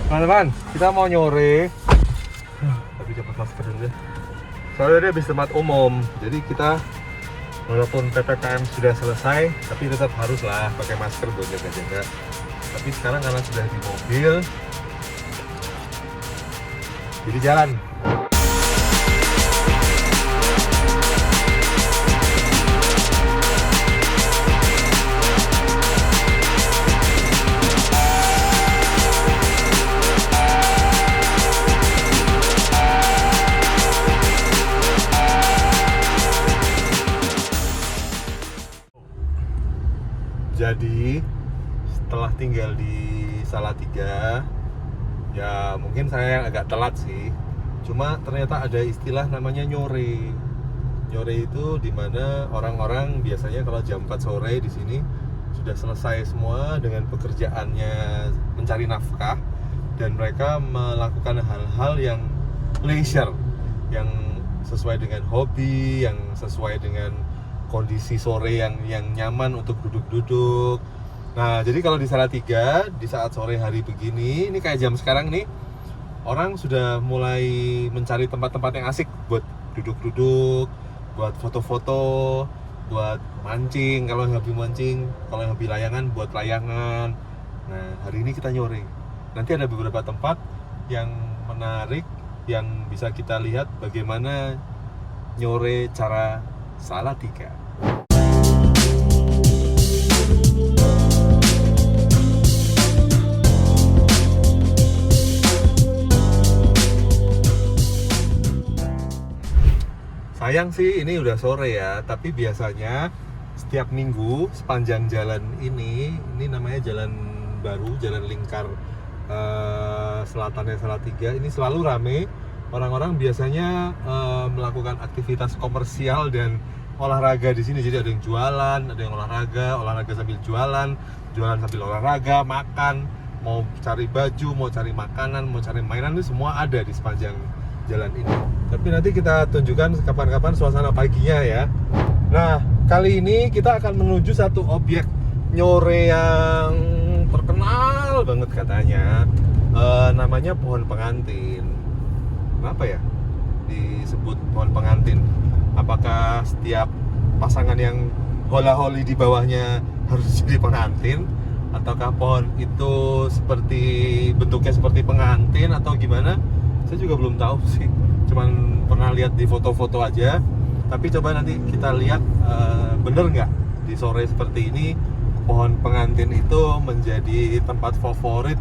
Teman-teman, kita mau nyore. Tapi cepat masker dulu ya. Soalnya dia habis tempat umum. Jadi kita walaupun PPKM sudah selesai, tapi tetap haruslah pakai masker buat jaga-jaga. Tapi sekarang karena sudah di mobil, jadi jalan. Jadi setelah tinggal di Salatiga, ya mungkin saya yang agak telat sih. Cuma ternyata ada istilah namanya nyore. Nyore itu dimana orang-orang biasanya kalau jam 4 sore di sini sudah selesai semua dengan pekerjaannya mencari nafkah, dan mereka melakukan hal-hal yang leisure, yang sesuai dengan hobi, yang sesuai dengan kondisi sore yang nyaman untuk duduk-duduk. Nah, jadi kalau di Salatiga di saat sore hari begini, ini kayak jam sekarang nih, orang sudah mulai mencari tempat-tempat yang asik buat duduk-duduk, buat foto-foto, buat mancing kalau yang hobi mancing, kalau yang hobi layangan buat layangan. Nah, hari ini kita nyore. Nanti ada beberapa tempat yang menarik yang bisa kita lihat bagaimana nyore cara Salatiga. Sayang sih ini udah sore ya, tapi biasanya setiap minggu sepanjang jalan ini namanya jalan baru, jalan lingkar selatannya Salatiga, ini selalu rame. Orang-orang biasanya melakukan aktivitas komersial dan olahraga di sini. Jadi ada yang jualan, ada yang olahraga sambil jualan sambil olahraga, makan, mau cari baju, mau cari makanan, mau cari mainan, itu semua ada di sepanjang jalan ini. Tapi nanti kita tunjukkan kapan-kapan suasana paginya ya. Nah, kali ini kita akan menuju satu objek nyore yang terkenal banget katanya. Namanya pohon pengantin. Kenapa ya disebut pohon pengantin? Apakah setiap pasangan yang hola-holi di bawahnya harus jadi pengantin? Ataukah pohon itu bentuknya seperti pengantin atau gimana? Saya juga belum tahu sih. Cuman pernah lihat di foto-foto aja. Tapi coba nanti kita lihat bener nggak di sore seperti ini pohon pengantin itu menjadi tempat favorit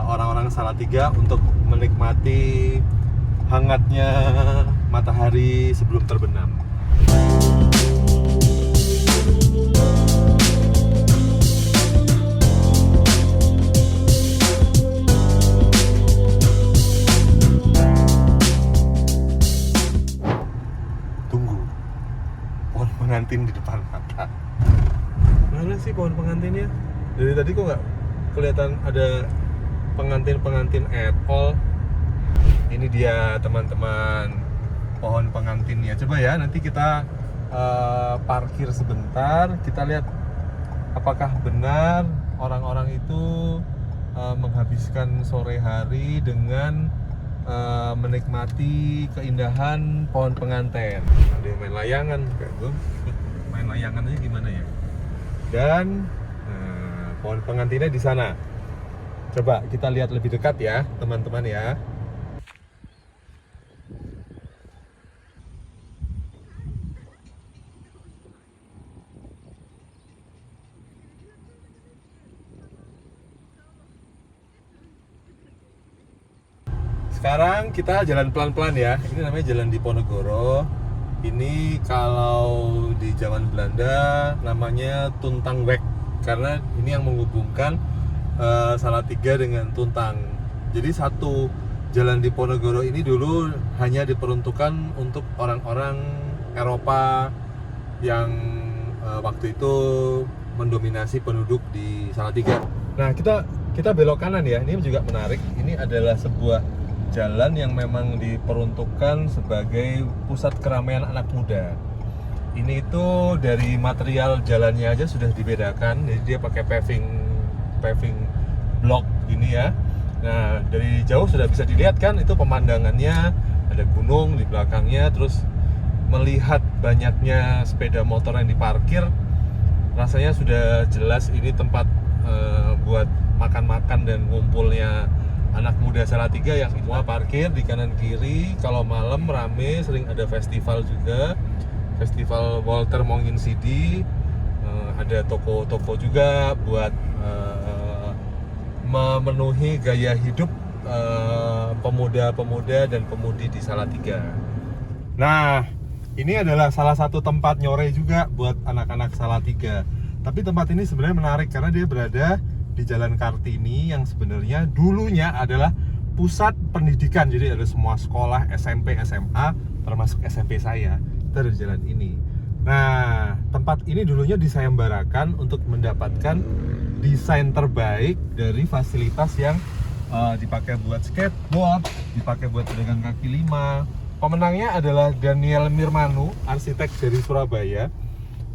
orang-orang Salatiga untuk menikmati hangatnya matahari sebelum terbenam. Tunggu, pohon pengantin di depan mata. Mana sih pohon pengantinnya? Dari tadi kok nggak kelihatan ada pengantin at all. Ini dia teman-teman pohon pengantinnya. Coba ya, nanti kita parkir sebentar, kita lihat apakah benar orang-orang itu menghabiskan sore hari dengan menikmati keindahan pohon pengantin. Ada yang main layangan, kayak gue main layangan aja gimana ya. Dan pohon pengantinnya di sana. Coba kita lihat lebih dekat ya, teman-teman ya. Sekarang kita jalan pelan-pelan ya. Ini namanya Jalan Diponegoro. Ini kalau di zaman Belanda namanya Tuntangweg, karena ini yang menghubungkan Salatiga dengan Tuntang. Jadi satu Jalan Diponegoro ini dulu hanya diperuntukkan untuk orang-orang Eropa yang waktu itu mendominasi penduduk di Salatiga. Nah, kita belok kanan ya. Ini juga menarik. Ini adalah sebuah jalan yang memang diperuntukkan sebagai pusat keramaian anak muda. Ini itu dari material jalannya aja sudah dibedakan. Jadi dia pakai paving block gini ya. Nah, dari jauh sudah bisa dilihat kan, itu pemandangannya, ada gunung di belakangnya, terus melihat banyaknya sepeda motor yang diparkir, rasanya sudah jelas ini tempat buat makan-makan dan ngumpulnya anak muda Salatiga yang semua parkir di kanan kiri. Kalau malam rame, sering ada festival juga, festival Walter Mongin Sidi. Ada toko-toko juga buat memenuhi gaya hidup pemuda-pemuda dan pemudi di Salatiga. Nah, ini adalah salah satu tempat nyore juga buat anak-anak Salatiga. Tapi tempat ini sebenarnya menarik karena dia berada di Jalan Kartini yang sebenarnya dulunya adalah pusat pendidikan. Jadi ada semua sekolah SMP, SMA, termasuk SMP saya, itu ada di jalan ini. Nah, tempat ini dulunya disayembarakan untuk mendapatkan desain terbaik dari fasilitas yang dipakai buat skateboard, dipakai buat pedagang kaki lima. Pemenangnya adalah Daniel Mirmanu, arsitek dari Surabaya.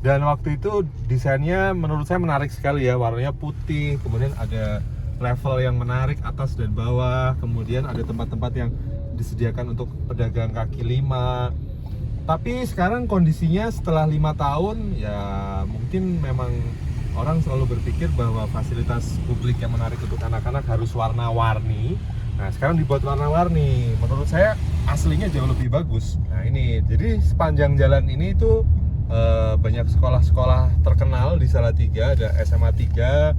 Dan waktu itu desainnya menurut saya menarik sekali ya, warnanya putih, kemudian ada level yang menarik atas dan bawah, kemudian ada tempat-tempat yang disediakan untuk pedagang kaki lima. Tapi sekarang kondisinya setelah 5 tahun, ya mungkin memang orang selalu berpikir bahwa fasilitas publik yang menarik untuk anak-anak harus warna-warni. Nah, sekarang dibuat warna-warni. Menurut saya aslinya jauh lebih bagus. Nah, ini jadi sepanjang jalan ini itu banyak sekolah-sekolah terkenal di Salatiga. Ada SMA 3,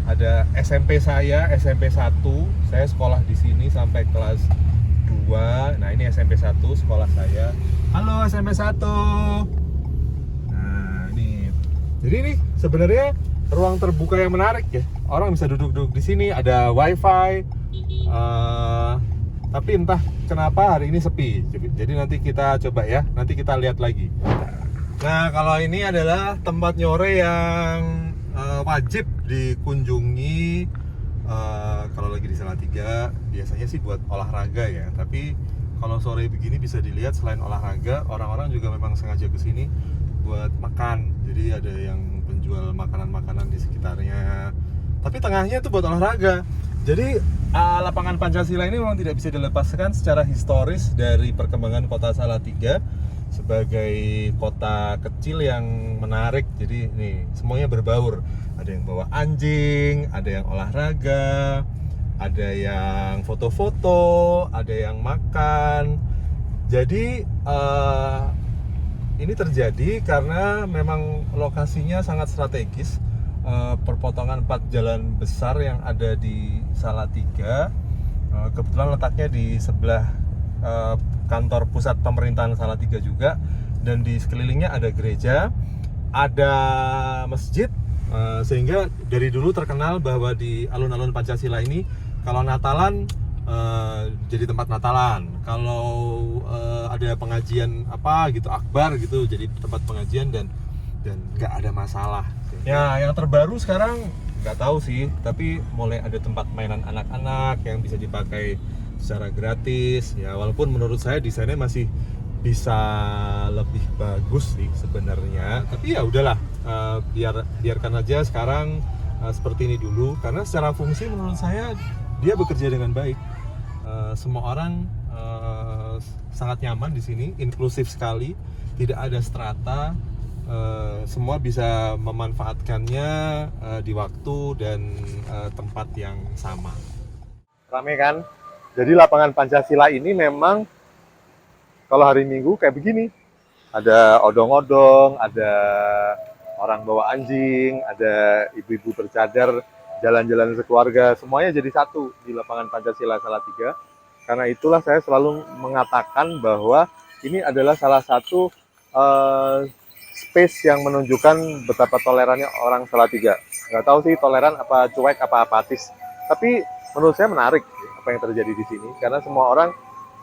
ada SMP saya, SMP 1. Saya sekolah di sini sampai kelas 2. Nah, ini SMP 1 sekolah saya. Halo SMP 1. Nah, ini. Jadi ini sebenarnya ruang terbuka yang menarik ya. Orang bisa duduk-duduk di sini, ada wifi. Tapi entah kenapa hari ini sepi. Jadi nanti kita coba ya, nanti kita lihat lagi. Nah, kalau ini adalah tempat nyore yang wajib dikunjungi kalau lagi di Salatiga. Biasanya sih buat olahraga ya, tapi kalau sore begini bisa dilihat selain olahraga, orang-orang juga memang sengaja ke sini buat makan. Jadi ada yang penjual makanan-makanan di sekitarnya. Tapi tengahnya itu buat olahraga. Jadi lapangan Pancasila ini memang tidak bisa dilepaskan secara historis dari perkembangan kota Salatiga sebagai kota kecil yang menarik. Jadi nih semuanya berbaur. Ada yang bawa anjing, ada yang olahraga, ada yang foto-foto, ada yang makan. Jadi ini terjadi karena memang lokasinya sangat strategis. Perpotongan 4 jalan besar yang ada di Salatiga, kebetulan letaknya di sebelah kantor pusat pemerintahan Salatiga juga, dan di sekelilingnya ada gereja, ada masjid, sehingga dari dulu terkenal bahwa di alun-alun Pancasila ini kalau Natalan jadi tempat Natalan, kalau ada pengajian apa gitu, akbar gitu, jadi tempat pengajian dan nggak ada masalah. Ya, yang terbaru sekarang nggak tahu sih, tapi mulai ada tempat mainan anak-anak yang bisa dipakai secara gratis. Ya, walaupun menurut saya desainnya masih bisa lebih bagus sih sebenarnya. Tapi ya udahlah, biarkan aja sekarang seperti ini dulu, karena secara fungsi menurut saya dia bekerja dengan baik. Semua orang sangat nyaman di sini, inklusif sekali, tidak ada strata. Semua bisa memanfaatkannya di waktu dan tempat yang sama. Rame kan? Jadi lapangan Pancasila ini memang kalau hari Minggu kayak begini. Ada odong-odong, ada orang bawa anjing, ada ibu-ibu bercadar, jalan-jalan sekeluarga, semuanya jadi satu di lapangan Pancasila Salatiga. Karena itulah saya selalu mengatakan bahwa ini adalah salah satu space yang menunjukkan betapa tolerannya orang Salatiga. Nggak tahu sih toleran apa cuek apa apatis, tapi menurut saya menarik apa yang terjadi di sini karena semua orang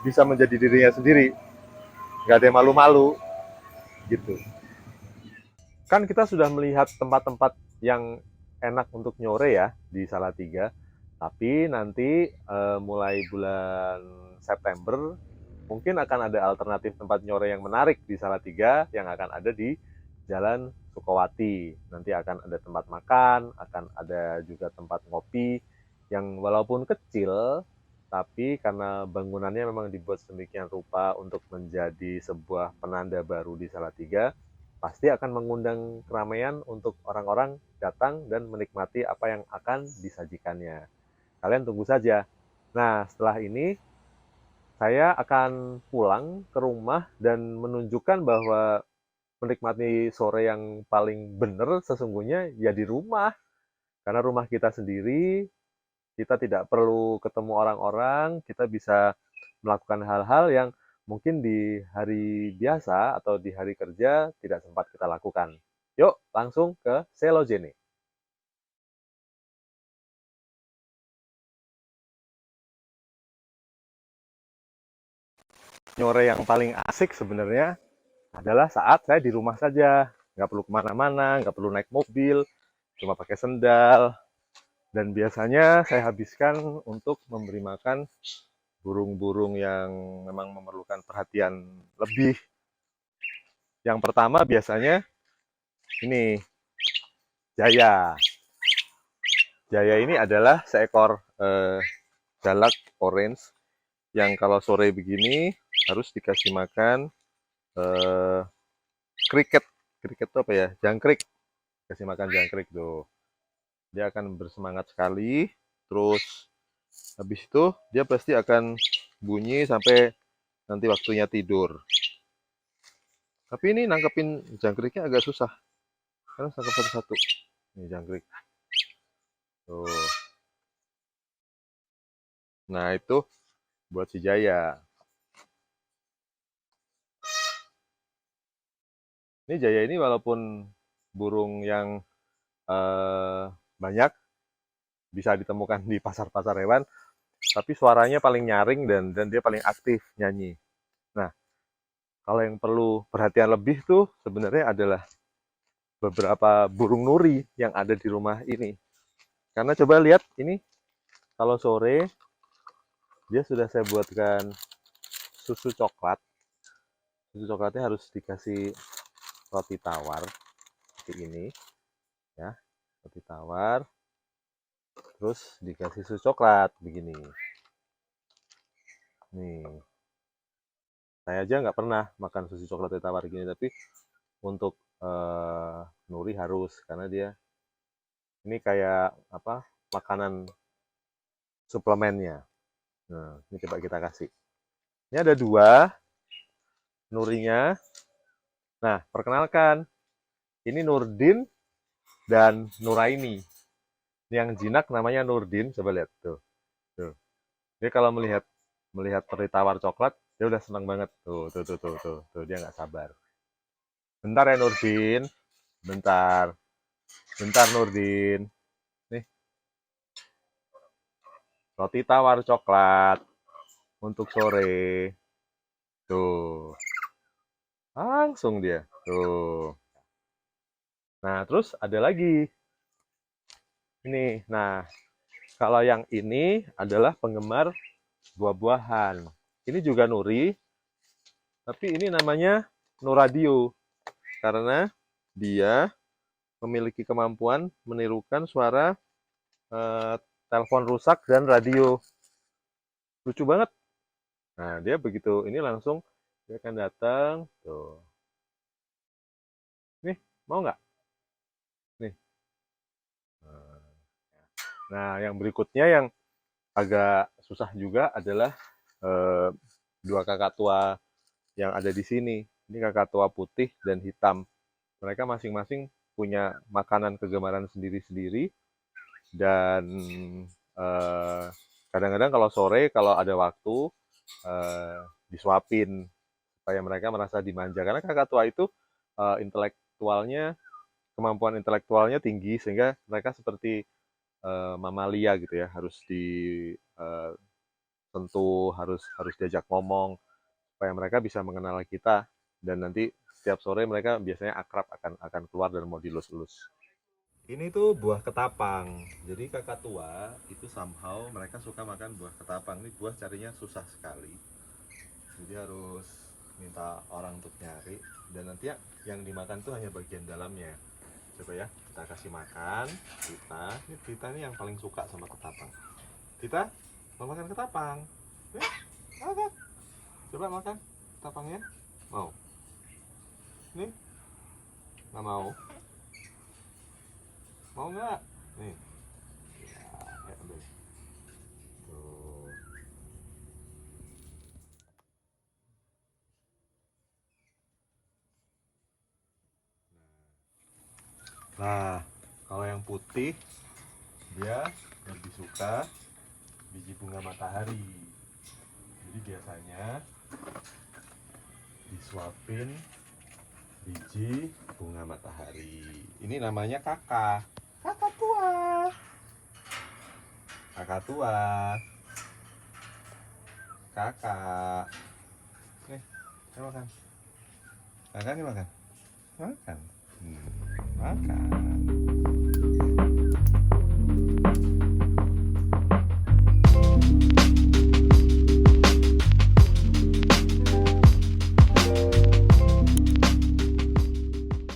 bisa menjadi dirinya sendiri, nggak ada yang malu-malu gitu. Kan kita sudah melihat tempat-tempat yang enak untuk nyore ya di Salatiga, tapi nanti mulai bulan September mungkin akan ada alternatif tempat nyore yang menarik di Salatiga yang akan ada di Jalan Sukowati. Nanti akan ada tempat makan, akan ada juga tempat ngopi yang walaupun kecil, tapi karena bangunannya memang dibuat sedemikian rupa untuk menjadi sebuah penanda baru di Salatiga, pasti akan mengundang keramaian untuk orang-orang datang dan menikmati apa yang akan disajikannya. Kalian tunggu saja. Nah, setelah ini saya akan pulang ke rumah dan menunjukkan bahwa menikmati sore yang paling benar sesungguhnya ya di rumah. Karena rumah kita sendiri, kita tidak perlu ketemu orang-orang, kita bisa melakukan hal-hal yang mungkin di hari biasa atau di hari kerja tidak sempat kita lakukan. Yuk, langsung ke Selojene. Nyore yang paling asik sebenarnya adalah saat saya di rumah saja. Nggak perlu kemana-mana, nggak perlu naik mobil, cuma pakai sendal. Dan biasanya saya habiskan untuk memberi makan burung-burung yang memang memerlukan perhatian lebih. Yang pertama biasanya ini, Jaya. Jaya ini adalah seekor jalak orange yang kalau sore begini harus dikasih makan eh, kriket. Kriket itu apa ya? Jangkrik. Kasih makan jangkrik tuh. Dia akan bersemangat sekali. Terus habis itu dia pasti akan bunyi sampai nanti waktunya tidur. Tapi ini nangkepin jangkriknya agak susah. Karena nangkep satu-satu. Ini jangkrik. Tuh. Nah itu buat si Jaya. Ini Jaya ini walaupun burung yang banyak bisa ditemukan di pasar-pasar hewan, tapi suaranya paling nyaring dan dia paling aktif nyanyi. Nah, kalau yang perlu perhatian lebih tuh sebenarnya adalah beberapa burung nuri yang ada di rumah ini. Karena coba lihat ini, kalau sore dia sudah saya buatkan susu coklat. Susu coklatnya harus dikasih roti tawar seperti ini, ya, roti tawar, terus dikasih susu coklat begini. Nih, saya aja nggak pernah makan susu coklat roti tawar gini, tapi untuk Nuri harus karena dia ini kayak apa makanan suplemennya. Nah, ini coba kita kasih. Ini ada dua Nurinya. Nah, perkenalkan, ini Nurdin dan Nuraini. Ini yang jinak namanya Nurdin, coba lihat tuh. Tuh. Dia kalau melihat melihat teri tawar coklat, dia udah senang banget. Tuh, dia nggak sabar. Bentar ya Nurdin, bentar, bentar Nurdin. Nih, roti tawar coklat untuk sore. Tuh, langsung dia. Tuh. Nah, terus ada lagi. Ini. Nah, kalau yang ini adalah penggemar buah-buahan. Ini juga nuri, tapi ini namanya Nuradio karena dia memiliki kemampuan menirukan suara telepon rusak dan radio. Lucu banget. Nah, dia begitu ini langsung dia akan datang tuh. Nih, mau nggak? Nih. Nah, yang berikutnya yang agak susah juga adalah eh, dua kakak tua yang ada di sini. Ini kakak tua putih dan hitam. Mereka masing-masing punya makanan kegemaran sendiri-sendiri dan eh, kadang-kadang kalau sore kalau ada waktu disuapin supaya mereka merasa dimanja karena kakak tua itu intelektualnya kemampuan intelektualnya tinggi sehingga mereka seperti mamalia gitu ya harus disentuh harus harus diajak ngomong supaya mereka bisa mengenal kita dan nanti setiap sore mereka biasanya akrab akan keluar dan mau dilus-lus. Ini tuh buah ketapang. Jadi kakak tua itu somehow mereka suka makan buah ketapang. Ini buah carinya susah sekali. Jadi harus minta orang untuk nyari dan nanti ya yang dimakan tuh hanya bagian dalamnya. Coba ya, kita kasih makan. Kita ini yang paling suka sama ketapang. Kita mau makan ketapang. Makan. Coba makan ketapangnya. Mau? Nih. Nggak mau? Mau nggak? Nih. Ya, ayo ambil. Tuh. Nah, kalau yang putih dia lebih suka biji bunga matahari. Jadi biasanya disuapin biji bunga matahari. Ini namanya kakak. Kakak tua. Kakak tua. Kakak. Nih, ayo makan. Kakak nih makan. Makan. Makan.